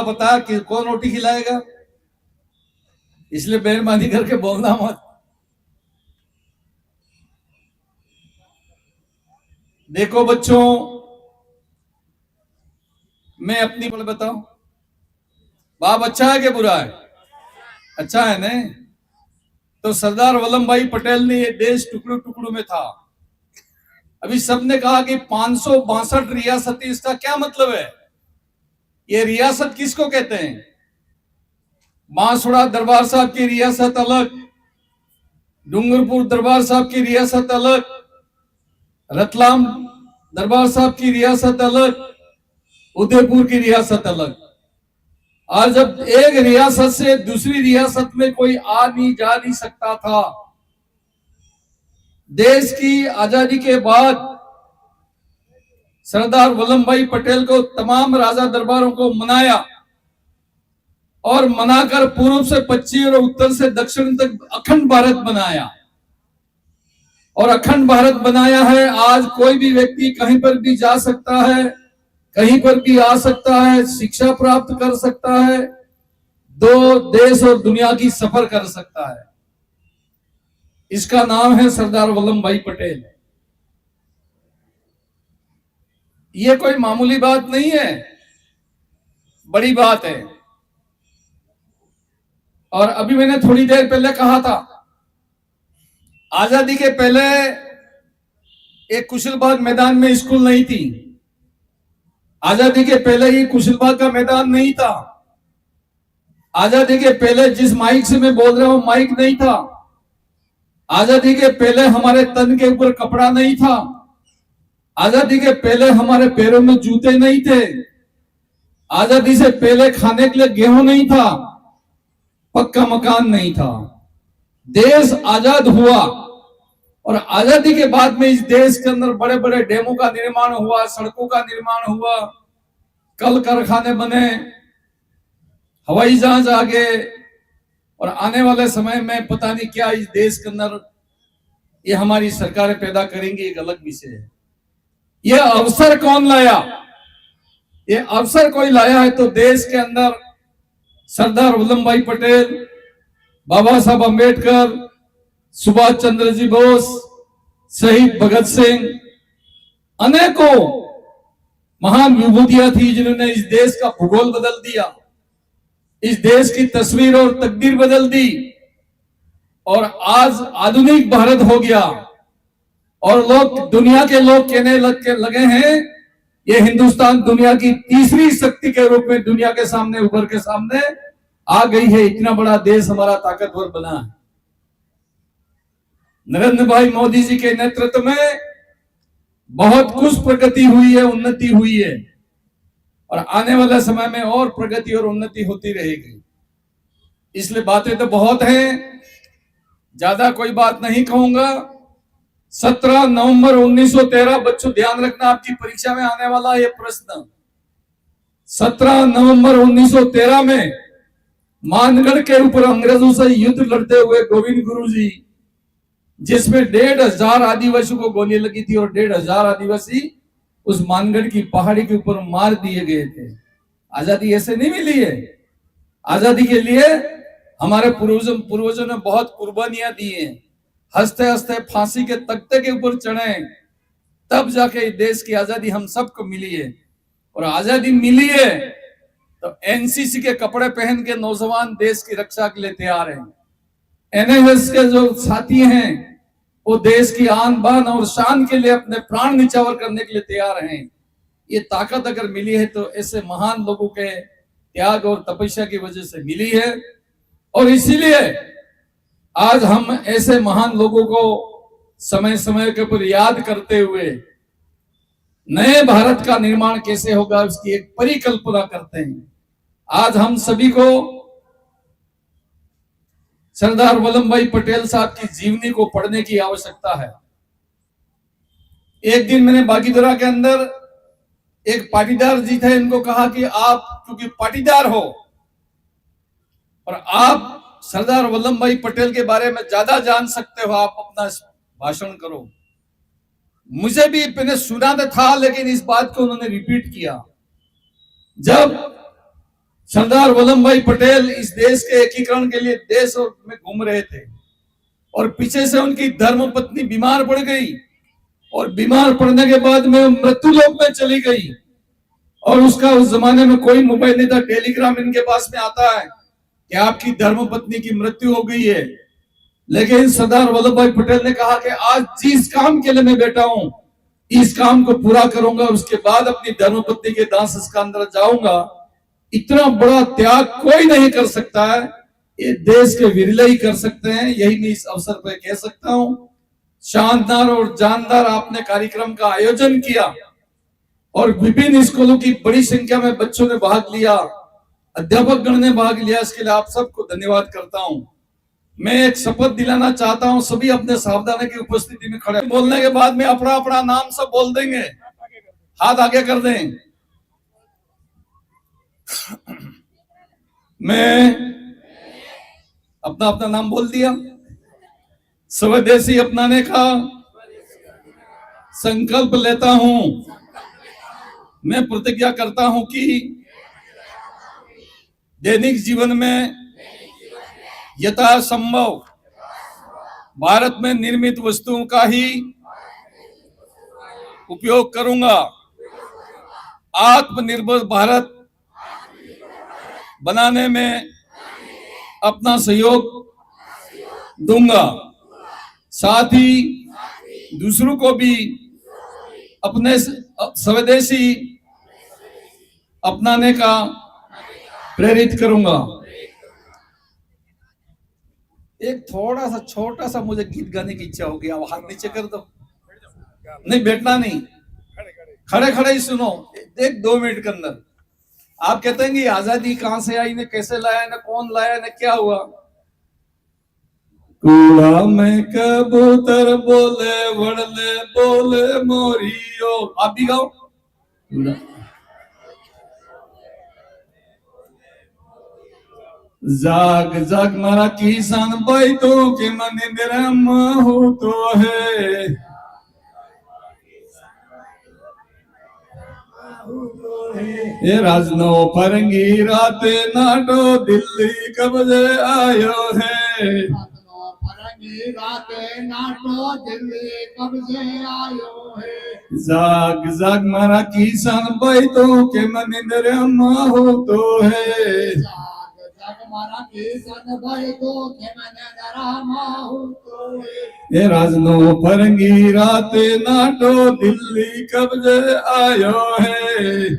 पता कि कौन रोटी खिलाएगा, इसलिए मेहरबानी करके बोलना मत। देखो बच्चों, मैं अपनी पल बताऊं, बाप अच्छा है कि बुरा है? अच्छा है ना। तो सरदार वल्लभ भाई पटेल ने ये देश टुकड़ों टुकड़ों में था। अभी सबने कहा कि 562 रियासती, इसका क्या मतलब है? ये रियासत किसको कहते हैं? बांसुड़ा दरबार साहब की रियासत अलग, डूंगरपुर दरबार साहब की रियासत अलग, रतलाम दरबार साहब की रियासत अलग, उदयपुर की रियासत अलग। और जब एक रियासत से दूसरी रियासत में कोई आ नहीं जा नहीं सकता था, देश की आजादी के बाद सरदार वल्लभ भाई पटेल को तमाम राजा दरबारों को मनाया और मनाकर पूर्व से पश्चिम और उत्तर से दक्षिण तक अखंड भारत बनाया। और अखंड भारत बनाया है। आज कोई भी व्यक्ति कहीं पर भी जा सकता है, कहीं पर भी आ सकता है, शिक्षा प्राप्त कर सकता है, दो देश और दुनिया की सफर कर सकता है। इसका नाम है सरदार वल्लभ भाई पटेल। ये कोई मामूली बात नहीं है, बड़ी बात है। और अभी मैंने थोड़ी देर पहले कहा था, आजादी के पहले एक कुशलबाग मैदान में स्कूल नहीं थी। आजादी के पहले ही कुशलबाग का मैदान नहीं था। आजादी के पहले जिस माइक से मैं बोल रहा हूं माइक नहीं था। आजादी के पहले हमारे तन के ऊपर कपड़ा नहीं था। आजादी के पहले हमारे पैरों में जूते नहीं थे। आजादी से पहले खाने के लिए गेहूं नहीं था, पक्का मकान नहीं था। देश आजाद हुआ और आजादी के बाद में इस देश के अंदर बड़े बड़े डैमों का निर्माण हुआ, सड़कों का निर्माण हुआ, कल कारखाने बने, हवाई जहाज आ गए। और आने वाले समय में पता नहीं क्या इस देश के अंदर ये हमारी सरकारें पैदा करेंगी, एक अलग विषय है। ये अवसर कौन लाया? ये अवसर कोई लाया है तो देश के अंदर सरदार वल्लभ भाई पटेल, बाबा साहब अंबेडकर, सुभाष चंद्र जी बोस, शहीद भगत सिंह, अनेकों महान विभूतियां थी जिन्होंने इस देश का भूगोल बदल दिया, इस देश की तस्वीर और तकदीर बदल दी। और आज आधुनिक भारत हो गया और लोग, दुनिया के लोग कहने लगे हैं ये हिंदुस्तान दुनिया की तीसरी शक्ति के रूप में दुनिया के सामने उभर के सामने आ गई है। इतना बड़ा देश हमारा ताकतवर बना है। नरेंद्र भाई मोदी जी के नेतृत्व में बहुत कुछ प्रगति हुई है, उन्नति हुई है और आने वाले समय में और प्रगति और उन्नति होती रहेगी। इसलिए बातें तो बहुत हैं, ज्यादा कोई बात नहीं कहूंगा। 17 नवंबर 1913, बच्चों ध्यान रखना, आपकी परीक्षा में आने वाला ये प्रश्न। 17 नवंबर 1913 में मानगढ़ के ऊपर अंग्रेजों से युद्ध लड़ते हुए गोविंद गुरु जी, जिसमें 1,500 आदिवासियों को गोली लगी थी और 1,500 आदिवासी उस मानगढ़ की पहाड़ी के ऊपर मार दिए गए थे। आजादी ऐसे नहीं मिली है। आजादी के लिए हमारे पूर्वजों ने बहुत कुर्बानियां दी हैं। हंसते हंसते फांसी के तख्ते के ऊपर चढ़े, तब जाके देश की आजादी हम सबको मिली है। और आजादी मिली है तो एनसीसी के कपड़े पहन के नौजवान देश की रक्षा के लिए तैयार हैं। एनएसएस के जो साथी हैं वो देश की आन बान और शान के लिए अपने प्राण निछावर करने के लिए तैयार हैं। ये ताकत अगर मिली है तो ऐसे महान लोगों के त्याग और तपस्या की वजह से मिली है। और इसीलिए आज हम ऐसे महान लोगों को समय समय के ऊपर याद करते हुए नए भारत का निर्माण कैसे होगा उसकी एक परिकल्पना करते हैं। आज हम सभी को सरदार वल्लभ भाई पटेल साहब की जीवनी को पढ़ने की आवश्यकता है। एक दिन मैंने बागीदरा के अंदर एक पाटीदार जी थे, इनको कहा कि आप क्योंकि पाटीदार हो और आप सरदार वल्लभ भाई पटेल के बारे में ज्यादा जान सकते हो, आप अपना भाषण करो। मुझे भी मैंने सुना तो था, लेकिन इस बात को उन्होंने रिपीट किया। जब सरदार वल्लभ भाई पटेल इस देश के एकीकरण के लिए देश में घूम रहे थे और पीछे से उनकी धर्मपत्नी बीमार पड़ गई और बीमार पड़ने के बाद में मृत्यु लोक में चली गई और उसका उस जमाने में कोई मोबाइल नहीं था, टेलीग्राम इनके पास में आता है कि आपकी धर्मपत्नी की मृत्यु हो गई है। लेकिन सरदार वल्लभ भाई पटेल ने कहा कि आज जिस काम के लिए मैं बैठा हूं इस काम को पूरा करूंगा, उसके बाद अपनी धर्मपत्नी के दाह संस्कार अंदर जाऊंगा। इतना बड़ा त्याग कोई नहीं कर सकता है, ये देश के विरले ही कर सकते हैं, यही मैं इस अवसर पर कह सकता हूं। शानदार और जानदार आपने कार्यक्रम का आयोजन किया और विभिन्न स्कूलों की बड़ी संख्या में बच्चों ने भाग लिया, अध्यापक गण ने भाग लिया, इसके लिए आप सबको धन्यवाद करता हूं। मैं एक शपथ दिलाना चाहता हूं, सभी अपने सावधानी की उपस्थिति में खड़े बोलने के बाद में अपना अपना नाम सब बोल देंगे, हाथ आगे कर दें। मैं अपना अपना नाम बोल दिया। स्वदेशी अपनाने का संकल्प लेता हूं। मैं प्रतिज्ञा करता हूं कि दैनिक जीवन में यथासंभव भारत में निर्मित वस्तुओं का ही उपयोग करूंगा। आत्मनिर्भर भारत बनाने में अपना सहयोग दूंगा। साथ ही दूसरों को भी अपने स्वदेशी अपनाने का प्रेरित करूंगा। एक थोड़ा सा छोटा सा मुझे गीत गाने की इच्छा होगी, आप हाथ नीचे कर दो। नहीं बैठना नहीं, खड़े खड़े ही सुनो, एक 2 मिनट के अंदर। आप कहते हैं कि आजादी कहां से आई, ने कैसे लाया, ने कौन लाया, ने क्या हुआ। कूड़ा में कबूतर बोले वड़ले बोले मोरियो, आप भी गाओ। जाग जाग मारा किसान भाई तो के मन निरम हो तो है। ये राजनो फरंगी राते नाटो दिल्ली कब्जे आयो है। फरंगी राते नाटो दिल्ली कब्जे आयो है। जाग जाग मारा किसान भाई तो के मन निरम हो तो है। ये राजनो फरंगी राते नाटो दिल्ली कब्जे आयो है।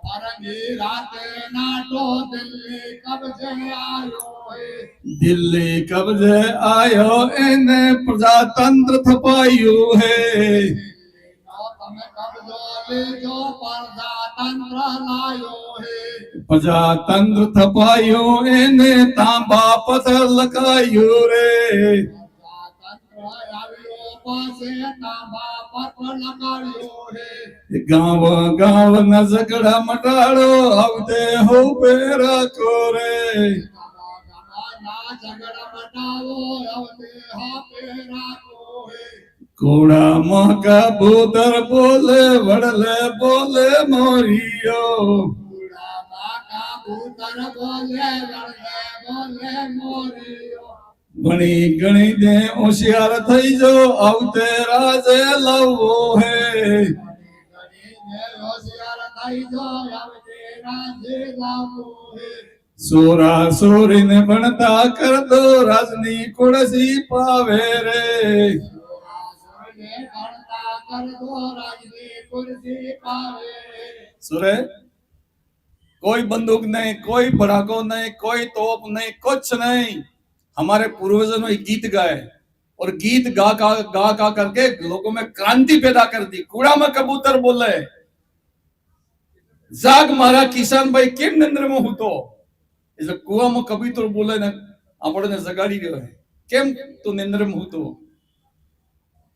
फरंगी राते नाटो दिल्ली कब्जे आयो है। दिल्ली कब्जे आयो इन्हें प्रजातंत्र थपायो है। जो प्रजातंत्र लायो है। प्रजातंत्र थपायो इने तांबा पत्थर लगायो रे। गाँव गाँव न झगड़ा मटाड़ो आवते हो पेरा को रे। कूड़ा माँ का कबूतर बोले वड़ले बोले मोरियो। कूड़ा माँ का कबूतर बोले वड़ले बोले मोरियो। घणी घणी दे होशियार थई जो आवते राजे लवो है। सोरा सोरी ने बनता कर दो राजनी कुड़सी पावे रे। सुरे कोई बंदूक नहीं, कोई पटाखो नहीं, कोई तोप नहीं, कुछ नहीं। हमारे पूर्वजों ने गीत गाए और गीत गा करके लोगों में क्रांति पैदा कर दी। कूड़ा में कबूतर बोले जाग मारा किसान भाई केम निंद्र में हूं तो એટલે કુવામાં કબૂતર બોલે ને આપણને જગાડી રહ્યો છે કેમ તું નિંદ્ર માં હતો।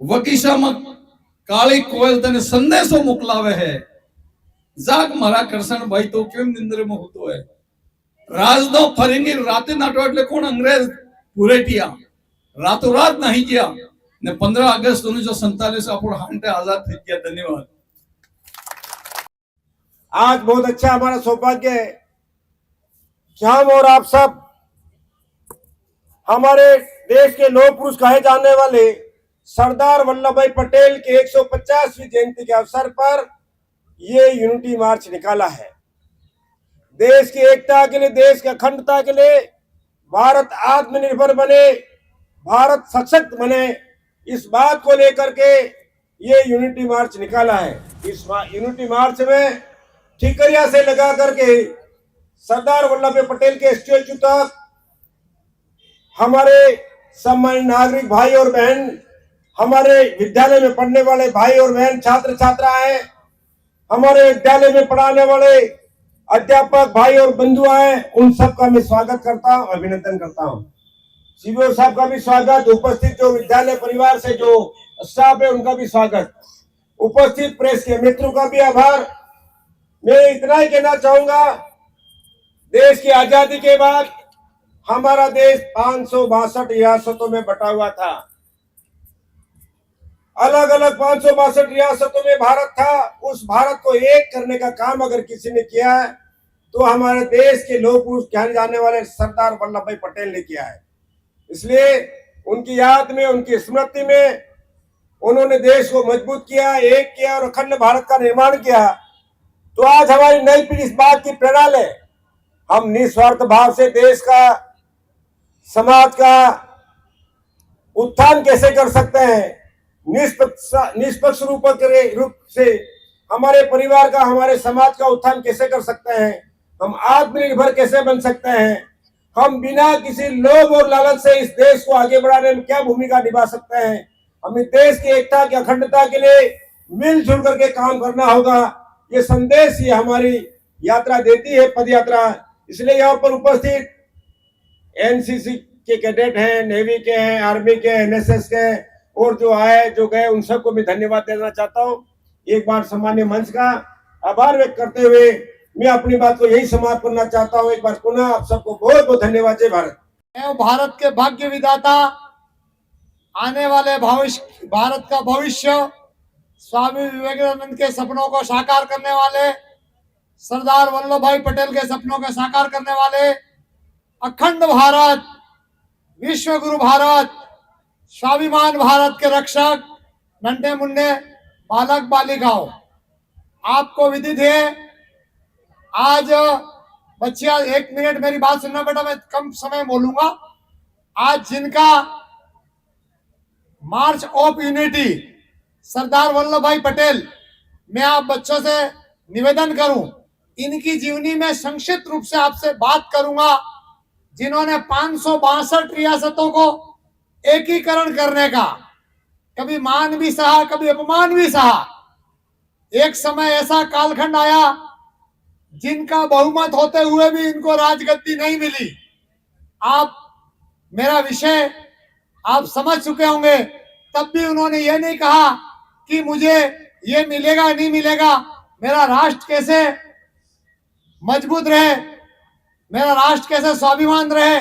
વકીશામાં કાળી કોયલ તને સંદેશો મોકલાવે है જાગ મારા કરશન ભાઈ તો કેમ નિંદ્ર માં હતો है। રાજનો ફરીની રાતે નાટો એટલે કોણ અંગ્રેજ પુરેટિયા રાતો રાત નહીં ગયા ને 15 ऑगस्ट 1947 આપણો હાંટે આઝાદ થઈ ગયા। धन्यवाद। आज बहुत अच्छा हमारा सौभाग्य है कि हम और आप सब हमारे देश के लौह पुरुष कहे जाने वाले सरदार वल्लभ भाई पटेल के 150वीं जयंती के अवसर पर ये यूनिटी मार्च निकाला है। देश की एकता के लिए, देश की अखंडता के लिए, भारत आत्मनिर्भर बने, भारत सशक्त बने, इस बात को लेकर के ये यूनिटी मार्च निकाला है। इस यूनिटी मार्च में ठिकरिया से लगा करके सरदार वल्लभ भाई पटेल के स्टैच्यू तक हमारे सम्मानित नागरिक भाई और बहन, हमारे विद्यालय में पढ़ने वाले भाई और बहन, छात्र छात्राएं, हमारे विद्यालय में पढ़ाने वाले अध्यापक भाई और बंधु आए, उन सबका मैं स्वागत करता हूं, अभिनंदन करता हूं। सीबीओ साहब का भी स्वागत, उपस्थित जो विद्यालय परिवार से जो स्टाफ है उनका भी स्वागत, उपस्थित प्रेस के मित्रों का भी आभार। मैं इतना ही कहना चाहूंगा, देश की आजादी के बाद हमारा देश 562 रियासतों में बटा हुआ था। अलग अलग 562 रियासतों में भारत था। उस भारत को एक करने का काम अगर किसी ने किया है तो हमारे देश के लौह पुरुष कहे जाने वाले सरदार वल्लभ भाई पटेल ने किया है। इसलिए उनकी याद में, उनकी स्मृति में उन्होंने देश को मजबूत किया, एक किया और अखंड भारत का निर्माण किया। तो आज हमारी नई पीढ़ी इस बात की प्रेरणा ले, हम निस्वार्थ भाव से देश का, समाज का उत्थान कैसे कर सकते हैं, निष्पक्ष रूप से हमारे परिवार का, हमारे समाज का उत्थान कैसे कर सकते हैं, हम आत्मनिर्भर कैसे बन सकते हैं, हम बिना किसी लोभ और लालच से इस देश को आगे बढ़ाने में क्या भूमिका निभा सकते हैं। हमें देश की एकता की अखंडता के लिए मिलजुल करके काम करना होगा। ये संदेश ये हमारी यात्रा देती है, पद यात्रा। इसलिए यहाँ पर उपस्थित एनसीसी के कैडेट हैं, नेवी के हैं, आर्मी के, एनएसएस के और जो आए जो गए उन सबको मैं धन्यवाद देना चाहता हूँ। एक बार सम्मान्य मंच का आभार व्यक्त करते हुए मैं अपनी बात को यही समाप्त करना चाहता हूँ। एक बार पुनः आप सबको बहुत बहुत धन्यवाद। जय भारत। भारत के भाग्य विधाता, आने वाले भविष्य, भारत का भविष्य, स्वामी विवेकानंद के सपनों को साकार करने वाले, सरदार वल्लभ भाई पटेल के सपनों को साकार करने वाले, अखंड भारत, विश्व गुरु भारत, स्वाभिमान भारत के रक्षक, नन्हे मुन्ने बालक बालिकाओं, आपको विदित है आज बच्चियां, 1 मिनट मेरी बात सुनना बेटा, मैं कम समय बोलूंगा। आज जिनका मार्च ऑफ यूनिटी सरदार वल्लभ भाई पटेल, मैं आप बच्चों से निवेदन करूं, इनकी जीवनी में संक्षिप्त रूप से आपसे बात करूंगा, जिन्होंने 562 रियासतों को एकीकरण करने का कभी मान भी सहा, कभी अपमान भी सहा। एक समय ऐसा कालखंड आया जिनका बहुमत होते हुए भी इनको राजगद्दी नहीं मिली। आप मेरा विषय आप समझ चुके होंगे, तब भी उन्होंने ये नहीं कहा कि मुझे ये मिलेगा नहीं मिलेगा, मेरा राष्ट्र कैसे मजबूत रहे, मेरा राष्ट्र कैसे स्वाभिमान रहे,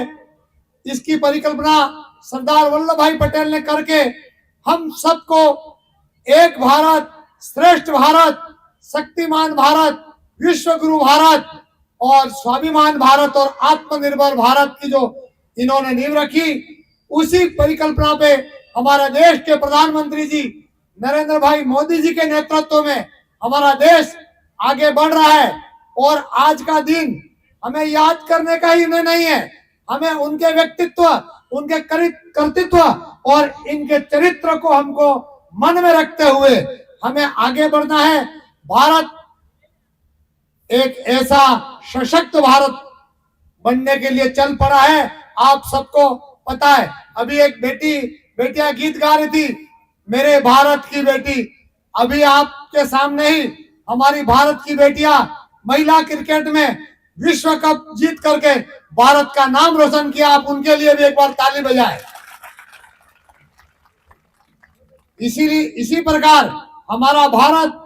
इसकी परिकल्पना सरदार वल्लभ भाई पटेल ने करके हम सबको एक भारत, श्रेष्ठ भारत, शक्तिमान भारत, विश्व गुरु भारत और स्वाभिमान भारत और आत्मनिर्भर भारत की जो इन्होंने नींव रखी, उसी परिकल्पना पे हमारा देश के प्रधानमंत्री जी नरेंद्र भाई मोदी जी के नेतृत्व में हमारा देश आगे बढ़ रहा है। और आज का दिन हमें याद करने का ही नहीं है, हमें उनके व्यक्तित्व, उनके कर्तृत्व और इनके चरित्र को हमको मन में रखते हुए हमें आगे बढ़ना है। भारत एक ऐसा सशक्त भारत बनने के लिए चल पड़ा है। आप सबको पता है, अभी एक बेटियां गीत गा रही थी, मेरे भारत की बेटी। अभी आपके सामने ही हमारी भारत की बेटियां महिला क्रिकेट में विश्व कप जीत करके भारत का नाम रोशन किया। आप उनके लिए भी एक बार ताली बजाएं। इसी प्रकार हमारा भारत,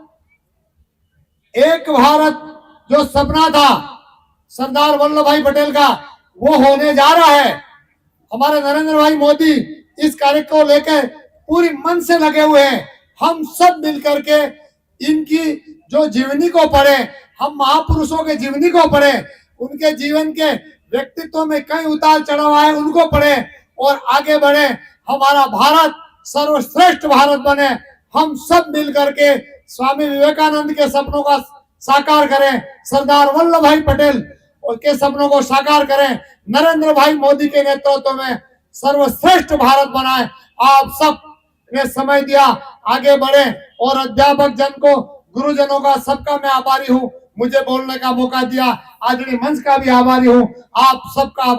एक भारत जो सपना था सरदार वल्लभ भाई पटेल का, वो होने जा रहा है। हमारे नरेंद्र भाई मोदी इस कार्य को लेकर पूरी मन से लगे हुए हैं। हम सब मिलकर के इनकी जो जीवनी को पढ़े, हम महापुरुषों के जीवनी को पढ़े, उनके जीवन के व्यक्तित्व में कई उतार चढ़ाव आए उनको पढ़े और आगे बढ़े। हमारा भारत सर्वश्रेष्ठ भारत बने। हम सब मिल करके स्वामी विवेकानंद के सपनों का साकार करें, सरदार वल्लभ भाई पटेल के सपनों को साकार करें, नरेंद्र भाई मोदी के नेतृत्व में सर्वश्रेष्ठ भारत बनाए। आप सब ने समय दिया, आगे बढ़े और अध्यापक जन को, गुरुजनों का सबका मैं आभारी हूँ। मुझे बोलने का मौका दिया, आदरणीय मंच का भी आभारी हूँ। आप सबका आभार।